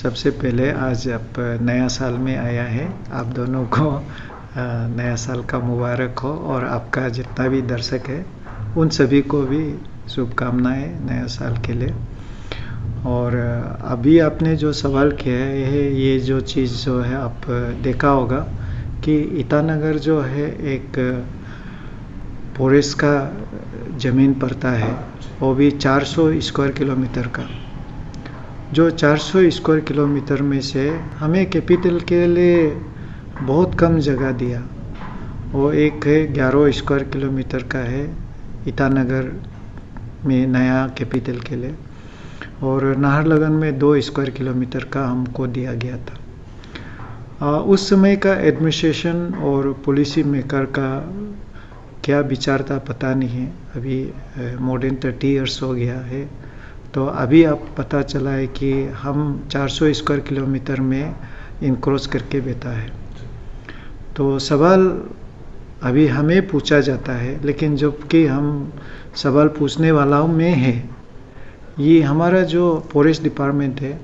सबसे पहले आज आप नया साल में आया है, आप दोनों को नया साल का मुबारक हो और आपका जितना भी दर्शक है उन सभी को भी शुभकामनाएं नया साल के लिए। और अभी आपने जो सवाल किया है ये जो चीज़ जो है आप देखा होगा कि ईटानगर जो है एक फॉरेस्ट का ज़मीन पड़ता है, वो भी 400 स्क्वायर किलोमीटर का। जो 400 स्क्वायर किलोमीटर में से हमें कैपिटल के लिए बहुत कम जगह दिया। वो एक है 11 स्क्वायर किलोमीटर का है ईटानगर में नया कैपिटल के लिए, और नाहरलगुन में 2 स्क्वायर किलोमीटर का हमको दिया गया था। उस समय का एडमिनिस्ट्रेशन और पॉलिसी मेकर का क्या विचार था पता नहीं है। अभी मोर देन 30 ईयर्स हो गया है, तो अभी अब पता चला है कि हम 400 स्क्वायर किलोमीटर में इनक्रोच करके बैठा है। तो सवाल अभी हमें पूछा जाता है, लेकिन जबकि हम सवाल पूछने वालों में है, ये हमारा जो फॉरेस्ट डिपार्टमेंट है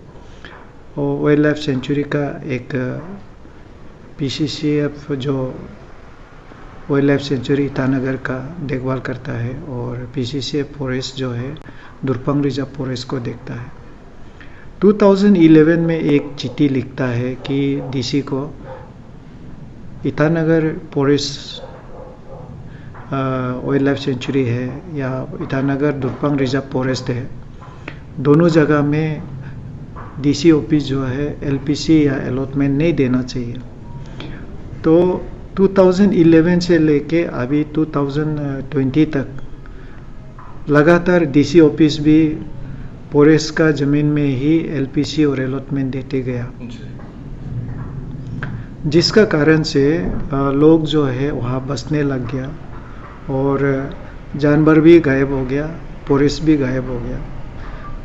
वो वाइल्ड लाइफ सेंचुरी का एक PCCF जो वाइल्ड लाइफ सेंचुरी ईटानगर का देखभाल करता है, और PCCF फॉरेस्ट जो है दुर्पंग रिजर्व फॉरेस्ट को देखता है। 2011 में एक चिट्ठी लिखता है कि DC को Itanagar forest wild life sanctuary है या ईटानगर दुर्पंग रिजर्व फॉरेस्ट है, दोनों जगह में DC ऑफिस जो है LPC या अलॉटमेंट नहीं देना चाहिए। तो 2011 से लेके अभी 2020 तक लगातार DC ऑफिस भी फॉरेस्ट का ज़मीन में ही LPC और अलॉटमेंट देते गया, जिसका कारण से लोग जो है वहाँ बसने लग गया और जानवर भी गायब हो गया, फॉरेस्ट भी गायब हो गया।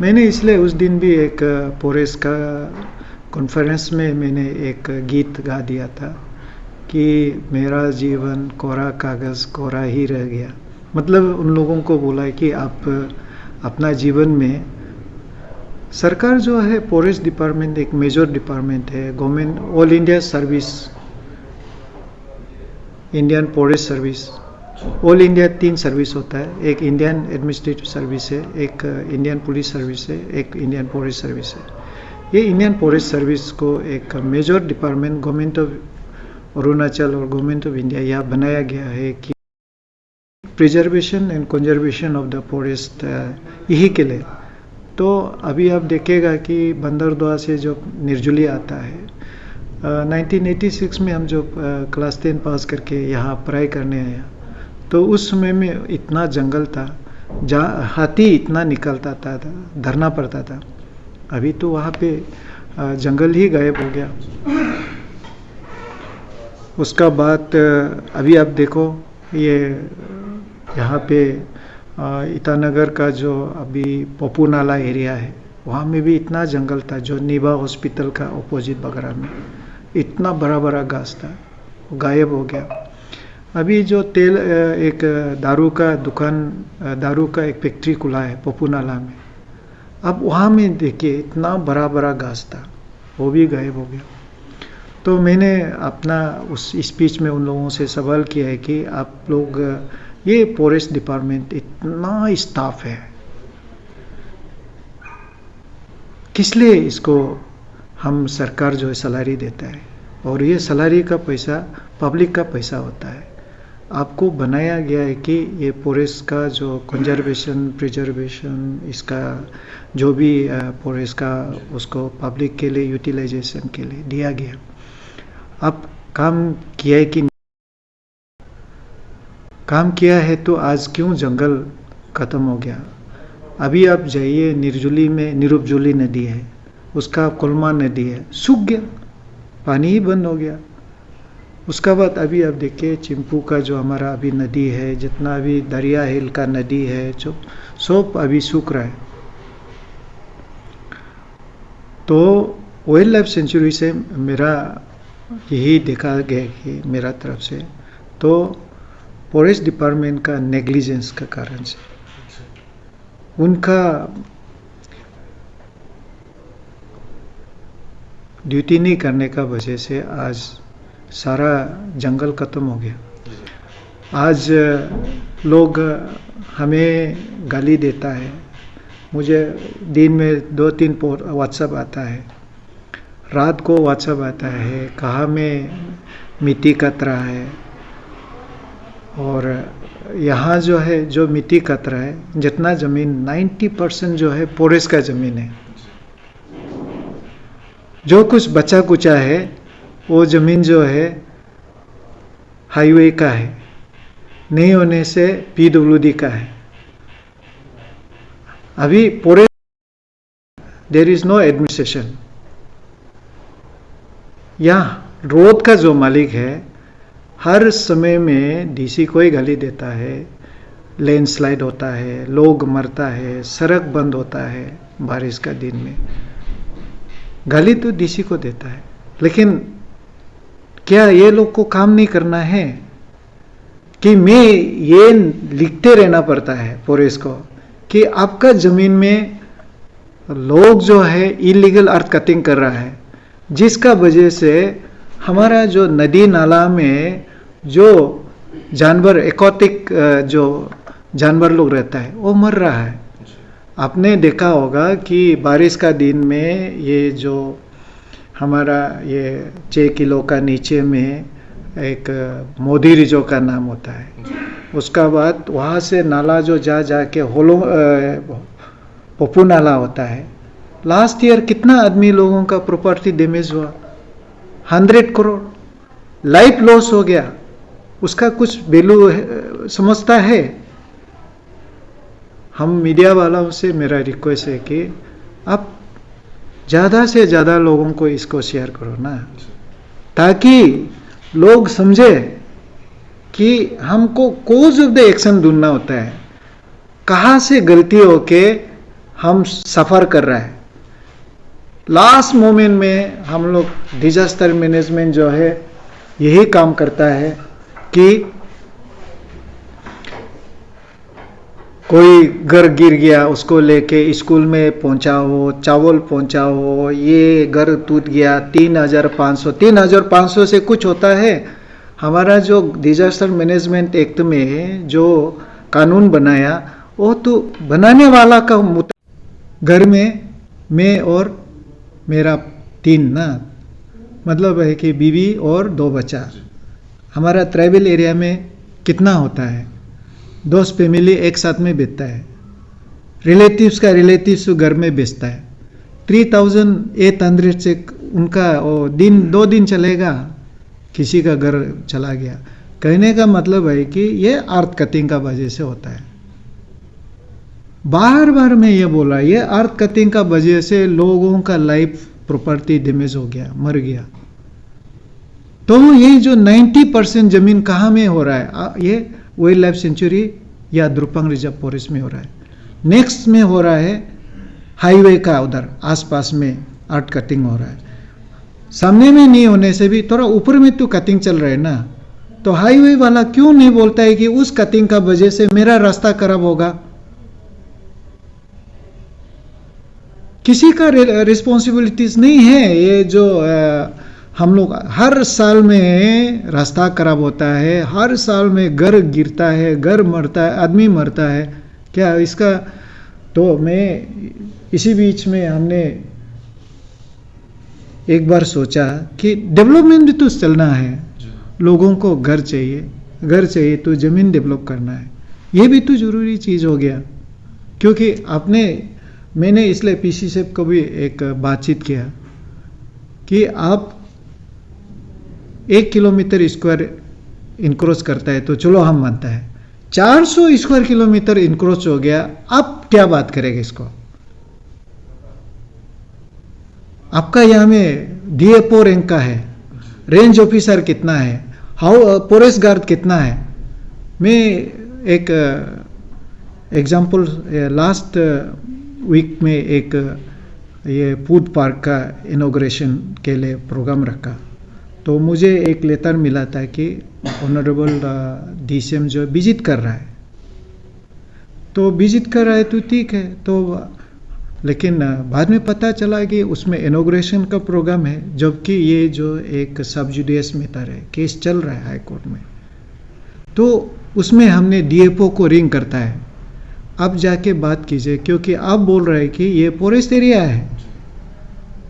मैंने इसलिए उस दिन भी एक फॉरेस्ट का कॉन्फ्रेंस में मैंने एक गीत गा दिया था कि मेरा जीवन कोरा कागज़ कोरा ही रह गया। मतलब उन लोगों को बोला है कि आप अपना जीवन में, सरकार जो है फॉरेस्ट डिपार्टमेंट एक मेजर डिपार्टमेंट है, government all India service, Indian forest service, all India 3 service होता है, एक इंडियन एडमिनिस्ट्रेटिव सर्विस है, एक इंडियन पुलिस सर्विस है, एक इंडियन फॉरेस्ट सर्विस है। ये इंडियन फॉरेस्ट सर्विस को एक major department government of Arunachal और गवर्नमेंट ऑफ इंडिया यह बनाया गया है कि preservation and conservation of the forest यही के लिए। तो अभी आप देखेगा कि बंदरदुआ से जो निर्जुली आता है, 1986 में हम जो क्लास 10 पास करके यहाँ पढ़ाई करने आया, तो उस समय में इतना जंगल था जहाँ हाथी इतना निकलता था, धरना पड़ता था। अभी तो वहाँ पे जंगल ही गायब हो गया। उसका बाद अभी आप देखो ये यहाँ पे ईटानगर का जो अभी पप्पू नाला एरिया है, वहाँ में भी इतना जंगल था, जो नीबा हॉस्पिटल का अपोजिट बगरा में इतना बड़ा बड़ा घास था, गायब हो गया। अभी जो तेल एक दारू का दुकान, दारू का एक फैक्ट्री खुला है पप्पू नाला में, अब वहाँ में देखिए इतना बड़ा बड़ा घास था, वो भी गायब हो गया। तो मैंने अपना उस स्पीच में उन लोगों से सवाल किया है कि आप लोग ये फॉरेस्ट डिपार्टमेंट इतना स्टाफ है, किस लिए इसको हम सरकार जो है सैलरी देता है, और ये सैलरी का पैसा पब्लिक का पैसा होता है। आपको बनाया गया है कि ये फॉरेस्ट का जो कंजर्वेशन प्रिजर्वेशन, इसका जो भी फॉरेस्ट का उसको पब्लिक के लिए यूटिलाइजेशन के लिए दिया गया। अब काम किया है कि काम किया है तो आज क्यों जंगल ख़त्म हो गया। अभी आप जाइए निर्जुली में, निरुपजुली नदी है, उसका कोलमा नदी है, सूख गया, पानी ही बंद हो गया। उसका बाद अभी आप देखिए चिंपू का जो हमारा अभी नदी है, जितना अभी दरिया हिल का नदी है, जो सब अभी सूख रहा है। तो वाइल्ड लाइफ सेंचुरी से मेरा यही देखा गया कि मेरा तरफ से तो फॉरेस्ट डिपार्टमेंट का नेग्लिजेंस का कारण से, उनका ड्यूटी नहीं करने का वजह से आज सारा जंगल खत्म हो गया। आज लोग हमें गाली देता है, मुझे दिन में 2-3 व्हाट्सएप आता है, रात को व्हाट्सएप आता है, कहाँ में मिट्टी कतरा है। और यहाँ जो है, जो मिट्टी कतरा है, जितना ज़मीन 90% जो है पोरेस का ज़मीन है। जो कुछ बचा कुचा है वो ज़मीन जो है हाईवे का है, नहीं होने से PWD का है। अभी पोरेस देयर इज नो एडमिनिस्ट्रेशन। यहाँ रोड का जो मालिक है हर समय में DC को ही गाली देता है, लैंडस्लाइड होता है, लोग मरता है, सड़क बंद होता है बारिश का दिन में। गाली तो DC को देता है, लेकिन क्या ये लोग को काम नहीं करना है कि मैं ये लिखते रहना पड़ता है पोरेस को कि आपका ज़मीन में लोग जो है इलीगल अर्थ कटिंग कर रहा है, जिसका वजह से हमारा जो नदी नाला में जो जानवर एक्वाटिक जो जानवर लोग रहता है वो मर रहा है। आपने देखा होगा कि बारिश का दिन में ये जो हमारा ये 6 किलो का नीचे में एक मोदी रिजो का नाम होता है, उसका बाद वहाँ से नाला जो जाके होलो पप्पू नाला होता है। लास्ट ईयर कितना आदमी लोगों का प्रॉपर्टी डैमेज हुआ, 100 करोड़ लाइफ लॉस हो गया। उसका कुछ वैल्यू समझता है? हम मीडिया वालों से मेरा रिक्वेस्ट है कि आप ज़्यादा से ज़्यादा लोगों को इसको शेयर करो ना, ताकि लोग समझे कि हमको कॉज ऑफ द एक्शन ढूंढना होता है, कहाँ से गलती होके हम सफ़र कर रहा है। लास्ट मोमेंट में हम लोग डिजास्टर मैनेजमेंट जो है यही काम करता है कि कोई घर गिर गया उसको लेके स्कूल में पहुंचाओ, चावल पहुंचाओ, ये घर टूट गया 3,500 से कुछ होता है। हमारा जो डिजास्टर मैनेजमेंट एक्ट में जो कानून बनाया वो तो बनाने वाला का घर में मैं और मेरा 3 ना, मतलब है कि बीवी और 2 बच्चा। हमारा ट्राइबल एरिया में कितना होता है, 10 फैमिली एक साथ में बेचता है, रिलेटिव्स घर में बेचता है। 3,800 से उनका 2 दिन चलेगा, किसी का घर चला गया। कहने का मतलब है कि ये अर्थ कटिंग का वजह से होता है। बार बार मैं ये बोला, ये अर्थ कटिंग का वजह से लोगों का लाइफ प्रॉपर्टी डैमेज हो गया, मर गया। तो ये जो 90% जमीन कहाँ में हो रहा है, ये वाइल्ड लाइफ सेंचुरी या द्रुपंग रिजर्व फॉरेस्ट में हो रहा है। नेक्स्ट में हो रहा है हाईवे का उधर आसपास में अर्थ कटिंग हो रहा है। सामने में नहीं होने से भी थोड़ा ऊपर में तो कटिंग चल रहा है ना, तो हाईवे वाला क्यों नहीं बोलता है कि उस कटिंग का वजह से मेरा रास्ता खराब होगा? किसी का रिस्पॉन्सिबिलिटीज नहीं है। ये जो हम लोग हर साल में रास्ता खराब होता है, हर साल में घर गिरता है, घर मरता है, आदमी मरता है, क्या इसका? तो मैं इसी बीच में हमने एक बार सोचा कि डेवलपमेंट भी तो चलना है, लोगों को घर चाहिए तो ज़मीन डेवलप करना है, ये भी तो ज़रूरी चीज़ हो गया। क्योंकि मैंने इसलिए PC से को भी एक बातचीत किया कि आप 1 किलोमीटर स्क्वायर इनक्रोच करता है तो चलो हम मानता है, 400 स्क्वायर किलोमीटर इनक्रोच हो गया, आप क्या बात करेंगे इसको? आपका यहाँ में DFO रैंक का है, रेंज ऑफिसर कितना है, फॉरेस्ट गार्ड कितना है। मैं एक एग्जाम्पल, लास्ट वीक में एक ये फूड पार्क का इनॉग्रेशन के लिए प्रोग्राम रखा, तो मुझे एक लेटर मिला था कि ऑनरेबल DCM जो विजिट कर रहा है, तो विजिट कर रहा है तो ठीक है। तो लेकिन बाद में पता चला कि उसमें इनॉग्रेशन का प्रोग्राम है, जबकि ये जो एक सब जुडिशियल मैटर है, केस चल रहा है हाई कोर्ट में। तो उसमें हमने डीएफओ को रिंग करता है, अब जाके बात कीजिए, क्योंकि आप बोल रहे हैं कि ये फॉरेस्ट एरिया है,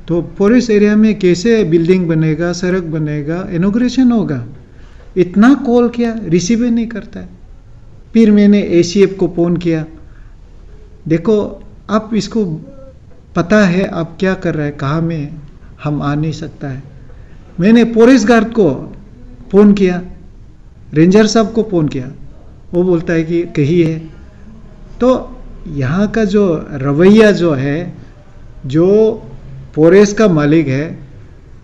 तो फॉरेस्ट एरिया में कैसे बिल्डिंग बनेगा, सड़क बनेगा, इनॉग्रेशन होगा। इतना कॉल किया, रिसीव नहीं करता है। फिर मैंने एसीएफ को फोन किया, देखो आप इसको पता है आप क्या कर रहे हैं, कहाँ में हम आ नहीं सकता है। मैंने फॉरेस्ट गार्ड को फ़ोन किया, रेंजर साहब को फ़ोन किया, वो बोलता है कि कहीं है। तो यहाँ का जो रवैया जो है, जो फॉरेस्ट का मालिक है,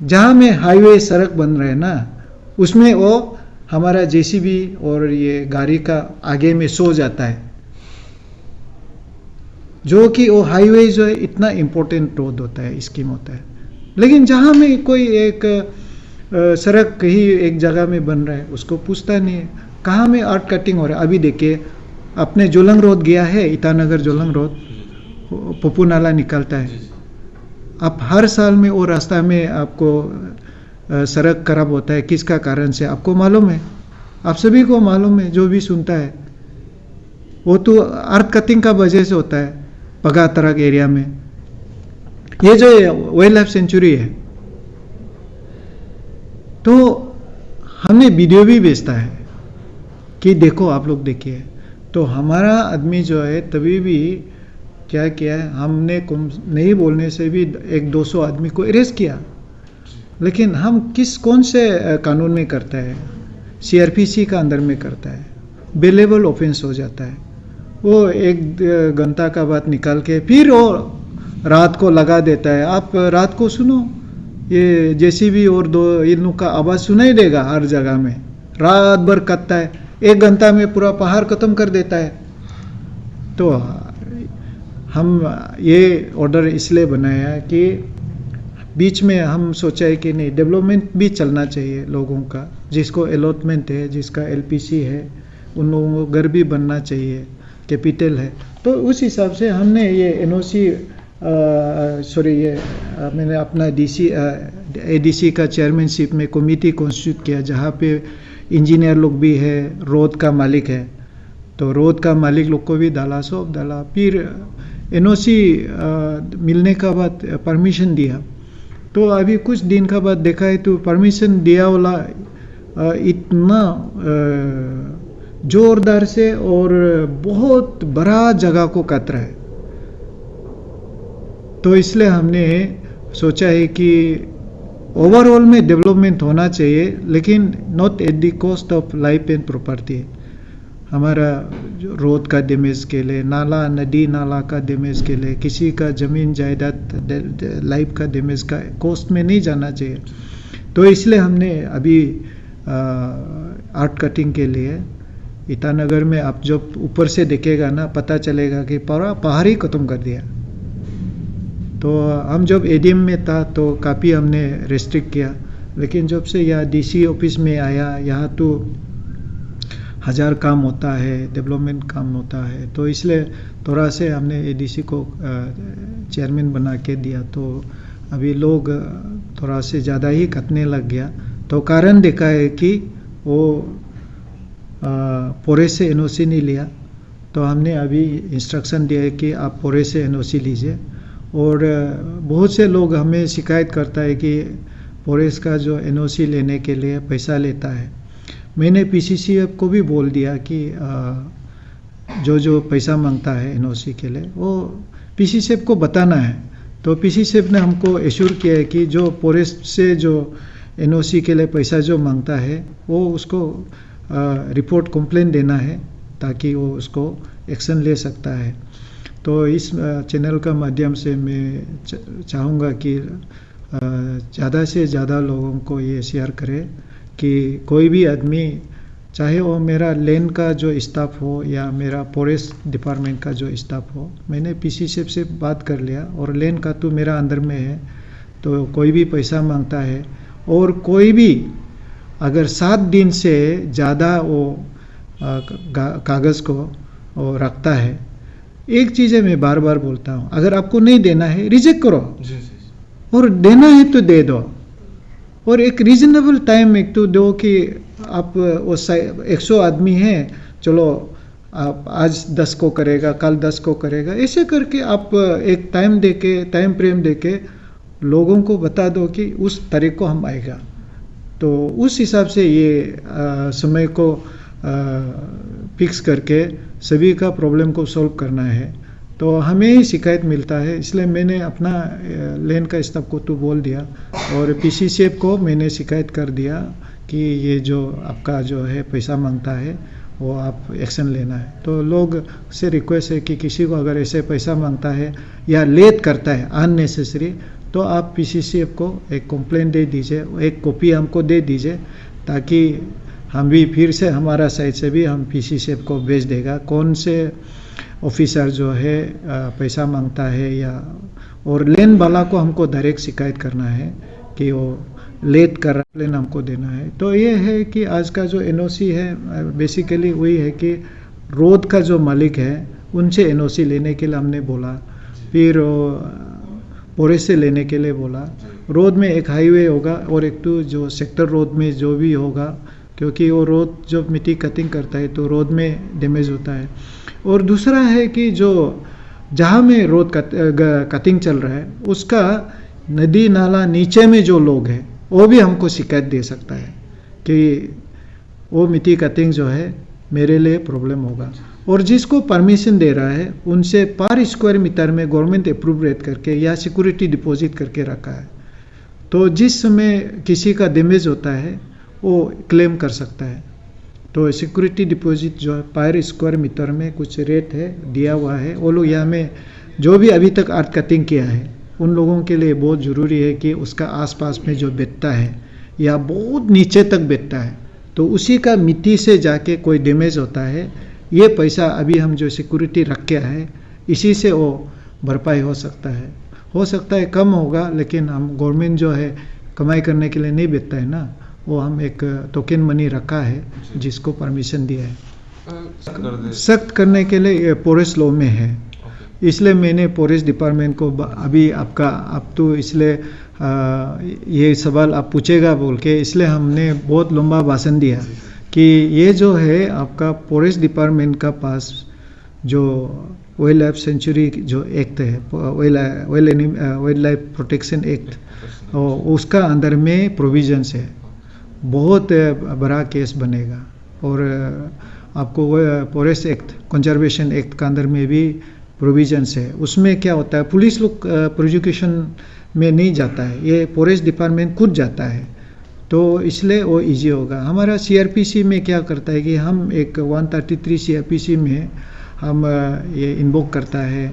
जहाँ में हाईवे सड़क बन रहे हैं ना, उसमें वो हमारा जेसीबी और ये गाड़ी का आगे में सो जाता है, जो कि वो हाईवे जो है इतना इम्पोर्टेंट रोड होता है, स्कीम होता है। लेकिन जहाँ में कोई एक सड़क कहीं एक जगह में बन रहा है, उसको पूछता नहीं है कहाँ में आर्ट कटिंग हो रहा है। अभी देखिए अपने जोलंग रोड गया है, ईटानगर जोलंग रोड, पप्पू नाला निकलता है। अब हर साल में वो रास्ता में आपको सड़क खराब होता है, किसका कारण से आपको मालूम है, आप सभी को मालूम है, जो भी सुनता है। वो तो आर्ट कटिंग का वजह से होता है पगा तरक एरिया में। ये जो वाइल्ड लाइफ सेंचुरी है, तो हमने वीडियो भी भेजता है कि देखो आप लोग देखिए। तो हमारा आदमी जो है तभी भी क्या किया है, हमने नहीं बोलने से भी 100-200 आदमी को अरेस्ट किया। लेकिन हम कौन से कानून में करता है, सीआरपीसी का अंदर में करता है, बेलेबल ऑफेंस हो जाता है। वो 1 घंटा का बात निकाल के फिर वो रात को लगा देता है। आप रात को सुनो, ये जेसीबी और 2 इन का आवाज़ सुनाई देगा हर जगह में, रात भर कटता है, 1 घंटा में पूरा पहाड़ खत्म कर देता है। तो हम ये ऑर्डर इसलिए बनाया कि बीच में हम सोचा है कि नहीं, डेवलपमेंट भी चलना चाहिए लोगों का, जिसको अलॉटमेंट है, जिसका एलपीसी है, उन लोगों को घर भी बनना चाहिए, कैपिटल है। तो उस हिसाब से हमने ये एनओसी मैंने अपना एडीसी का चेयरमैनशिप में कमेटी कॉन्स्टिट्यूट किया, जहाँ पे इंजीनियर लोग भी है, रोड का मालिक है, तो रोड का मालिक लोग को भी डाला, सब डाला। फिर एनओसी मिलने का बाद परमिशन दिया। तो अभी कुछ दिन का बाद देखा है तो परमिशन दिया वाला इतना जोरदार से और बहुत बड़ा जगह को काट रहा है। तो इसलिए हमने सोचा है कि ओवरऑल में डेवलपमेंट होना चाहिए, लेकिन not at the cost of life and property. हमारा जो रोड का डैमेज के लिए, नाला नदी नाला का डैमेज के लिए, किसी का ज़मीन जायदाद लाइफ का डैमेज का कॉस्ट में नहीं जाना चाहिए। तो इसलिए हमने अभी आर्ट कटिंग के लिए ईटानगर में आप जब ऊपर से देखेगा ना, पता चलेगा कि पूरा पहाड़ ही ख़त्म कर दिया। तो हम जब एडीएम में था तो काफ़ी हमने रेस्ट्रिक्ट किया, लेकिन जब से यहाँ डीसी ऑफिस में आया, यहाँ तो 1000 काम होता है, डेवलपमेंट काम होता है, तो इसलिए थोड़ा से हमने एडीसी को चेयरमैन बना के दिया। तो अभी लोग थोड़ा से ज़्यादा ही कटने लग गया। तो कारण देखा है कि वो फॉरेस्ट से एनओसी नहीं लिया, तो हमने अभी इंस्ट्रक्शन दिया है कि आप फॉरेस्ट से एनओसी लीजिए। और बहुत से लोग हमें शिकायत करता है कि फॉरेस्ट का जो एनओसी लेने के लिए पैसा लेता है। मैंने पीसीसीएफ को भी बोल दिया कि जो पैसा मांगता है एनओसी के लिए वो पीसीसीएफ को बताना है। तो पीसीसीएफ ने हमको एश्योर किया है कि जो फॉरेस्ट से जो एनओसी के लिए पैसा जो मांगता है वो उसको रिपोर्ट कंप्लेंट देना है, ताकि वो उसको एक्शन ले सकता है। तो इस चैनल का माध्यम से मैं चाहूँगा कि ज़्यादा से ज़्यादा लोगों को ये शेयर करें कि कोई भी आदमी, चाहे वो मेरा लैंड का जो स्टाफ हो या मेरा फॉरेस्ट डिपार्टमेंट का जो स्टाफ हो, मैंने पीसीसीएफ से बात कर लिया और लैंड का तो मेरा अंदर में है। तो कोई भी पैसा मांगता है और कोई भी अगर 7 दिन से ज़्यादा वो कागज़ को वो रखता है, एक चीज़ है, मैं बार बार बोलता हूँ, अगर आपको नहीं देना है रिजेक्ट करो, जी। और देना है तो दे दो, और एक रीजनेबल टाइम एक तो दो कि आप वो 100 आदमी हैं, चलो आप आज 10 को करेगा, कल 10 को करेगा, ऐसे करके आप एक टाइम देके, टाइम फ्रेम देके लोगों को बता दो कि उस तारीख को हम आएगा। तो उस हिसाब से ये समय को फिक्स करके सभी का प्रॉब्लम को सॉल्व करना है। तो हमें ही शिकायत मिलता है, इसलिए मैंने अपना लेन का स्टाफ को तो बोल दिया, और पीसीसीएफ को मैंने शिकायत कर दिया कि ये जो आपका जो है पैसा मांगता है वो आप एक्शन लेना है। तो लोग से रिक्वेस्ट है कि किसी को अगर ऐसे पैसा मांगता है या लेट करता है अननेसेसरी, तो आप पीसीसीएफ को एक कंप्लेंट दे दीजिए, एक कॉपी हमको दे दीजिए, ताकि हम भी फिर से हमारा साइड से भी हम पीसीसीएफ को भेज देगा कौन से ऑफिसर जो है पैसा मांगता है, या और लेन वाला को हमको डायरेक्ट शिकायत करना है कि वो लेट कर रहा, लेन हमको देना है। तो ये है कि आज का जो एनओसी है बेसिकली वही है कि रोड का जो मालिक है उनसे एनओसी लेने के लिए हमने बोला, फिर पोरेस से लेने के लिए बोला। रोड में एक हाईवे होगा और एक तो जो सेक्टर रोड में जो भी होगा, क्योंकि वो रोड जब मिट्टी कटिंग करता है तो रोड में डैमेज होता है। और दूसरा है कि जो जहाँ में रोड कटिंग चल रहा है उसका नदी नाला नीचे में जो लोग हैं वो भी हमको शिकायत दे सकता है कि वो मिट्टी कटिंग जो है मेरे लिए प्रॉब्लम होगा। और जिसको परमिशन दे रहा है उनसे पर स्क्वायर मीटर में गवर्नमेंट अप्रूव रेट करके या सिक्योरिटी डिपॉजिट करके रखा है। तो जिस समय किसी का डैमेज होता है वो क्लेम कर सकता है। तो सिक्योरिटी डिपॉजिट जो है पर स्क्वायर मीटर में कुछ रेट है दिया हुआ है। वो लोग यहाँ में जो भी अभी तक आर्ट कटिंग किया है उन लोगों के लिए बहुत ज़रूरी है कि उसका आसपास में जो बैठता है या बहुत नीचे तक बैठता है तो उसी का मिट्टी से जाके कोई डैमेज होता है, ये पैसा अभी हम जो सिक्योरिटी रख के है इसी से वो भरपाई हो सकता है कम होगा, लेकिन हम गवर्नमेंट जो है कमाई करने के लिए नहीं बैठता है ना, वो हम एक टोकन मनी रखा है जिसको परमिशन दिया है। सख्त करने के लिए फॉरेस्ट लॉ में है, इसलिए मैंने फॉरेस्ट डिपार्टमेंट को अभी आप तो इसलिए ये सवाल आप पूछेगा बोल के इसलिए हमने बहुत लंबा भाषण दिया कि ये जो है आपका फॉरेस्ट डिपार्टमेंट का पास जो वाइल्ड लाइफ सेंचुरी जो एक्ट है, वाइल्ड लाइफ प्रोटेक्शन एक्ट, उसका अंदर में प्रोविजंस है। बहुत बड़ा केस बनेगा और आपको फॉरेस्ट एक्ट, कंजर्वेशन एक्ट का अंदर में भी प्रोविजंस है। उसमें क्या होता है, पुलिस लोग प्रोसिक्यूशन में नहीं जाता है, ये फॉरेस्ट डिपार्टमेंट खुद जाता है, तो इसलिए वो इजी होगा। हमारा सीआरपीसी में क्या करता है कि हम एक 133 सीआरपीसी में हम ये इन्वोक करता है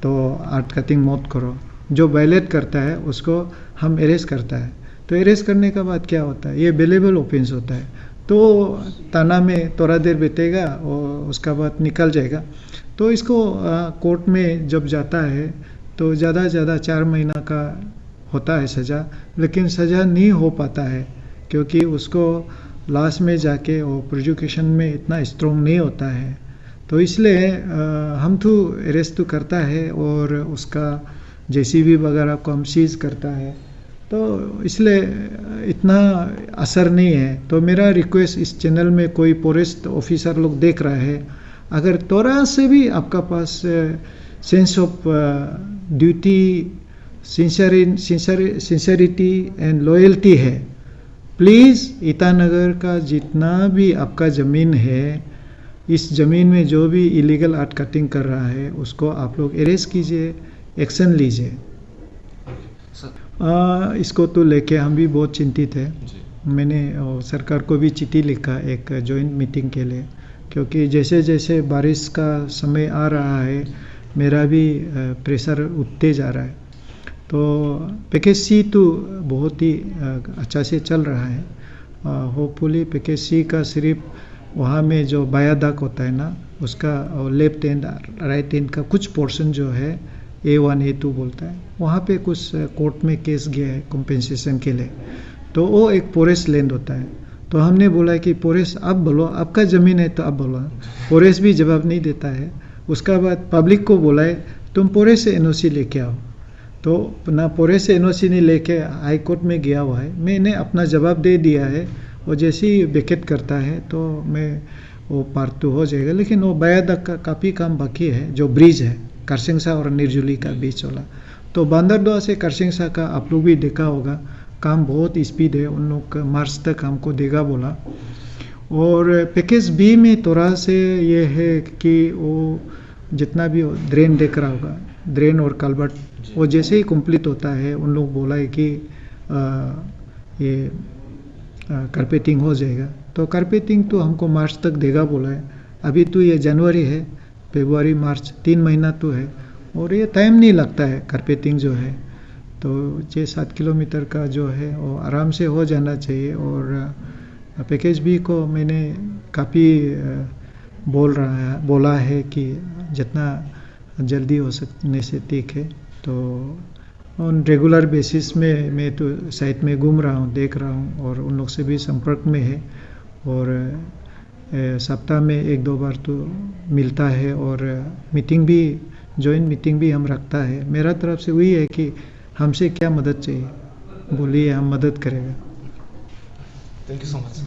तो आर्ट कटिंग मत करो, जो वायलेट करता है उसको हम अरेस्ट करता है। तो अरेस्ट करने के बाद क्या होता है, ये बेलेबल ऑफेंस होता है, तो थाना में थोड़ा देर बैठेगा और उसका बाद निकल जाएगा। तो इसको कोर्ट में जब जाता है तो ज़्यादा से ज़्यादा 4 महीना का होता है सज़ा, लेकिन सज़ा नहीं हो पाता है क्योंकि उसको लास्ट में जाके वो प्रोसिक्यूशन में इतना स्ट्रॉन्ग नहीं होता है। तो इसलिए हम तो अरेस्ट तो करता है और उसका जेसीबी वगैरह को हम सीज करता है, तो इसलिए इतना असर नहीं है। तो मेरा रिक्वेस्ट इस चैनल में कोई फॉरेस्ट ऑफिसर लोग देख रहा है, अगर थोड़ा से भी आपका पास sense of duty, sincerity and loyalty है, प्लीज़ ईटानगर का जितना भी आपका ज़मीन है, इस ज़मीन में जो भी इलीगल आर्ट कटिंग कर रहा है उसको आप लोग अरेस्ट कीजिए, एक्शन लीजिए। इसको तो लेके हम भी बहुत चिंतित है। मैंने सरकार को भी चिट्ठी लिखा एक जॉइंट मीटिंग के लिए, क्योंकि जैसे जैसे बारिश का समय आ रहा है मेरा भी प्रेशर उठते जा रहा है। तो पैकेज सी तो बहुत ही अच्छा से चल रहा है, होपफुली पैकेज सी का सिर्फ वहाँ में जो बायादाक होता है ना, उसका लेफ्ट हैंड राइट हैंड का कुछ पोर्शन जो है A1 A2 बोलता है, वहाँ पे कुछ कोर्ट में केस गया है कॉम्पेंसेशन के लिए, तो वो एक फॉरेस्ट लैंड होता है। तो हमने बोला कि फॉरेस्ट आप बोलो, आपका ज़मीन है तो आप बोलो। फॉरेस्ट भी जवाब नहीं देता है, उसका बाद पब्लिक को बोला है तुम पूरे से एनओसी लेके आओ, तो ना पूरे से एनओसी नहीं लेके हाई कोर्ट में गया हुआ है। मैंने अपना जवाब दे दिया है, वो जैसे ही वेकेट करता है तो मैं वो पार्ट 2 हो जाएगा। लेकिन वो बयादक का काफ़ी काम बाकी है, जो ब्रिज है करसिंगसा और निर्जुली का बीच वाला। तो बांदरदोआ से करसिंगसा का आप लोग भी देखा होगा, काम बहुत स्पीड है, उन लोग मार्च तक हमको देगा बोला। और पैकेज बी में थोड़ा से ये है कि वो जितना भी ड्रेन देख रहा होगा, ड्रेन और कल्वर्ट, वो जैसे ही कंप्लीट होता है उन लोग बोला है कि ये कारपेटिंग हो जाएगा। तो कारपेटिंग तो हमको मार्च तक देगा बोला है। अभी तो ये जनवरी है, फरवरी मार्च 3 महीना तो है, और ये टाइम नहीं लगता है कारपेटिंग जो है। तो 6-7 किलोमीटर का जो है वो आराम से हो जाना चाहिए। और पैकेज बी को मैंने काफ़ी बोला है कि जितना जल्दी हो सकने से ठीक है। तो ऑन रेगुलर बेसिस में मैं तो साइट में घूम रहा हूँ, देख रहा हूँ, और उन लोग से भी संपर्क में है, और सप्ताह में 1-2 बार तो मिलता है, और मीटिंग भी, जॉइंट मीटिंग भी हम रखता है। मेरा तरफ से वही है कि हमसे क्या मदद चाहिए, बोलिए, हम मदद करेंगे। Thank you so much.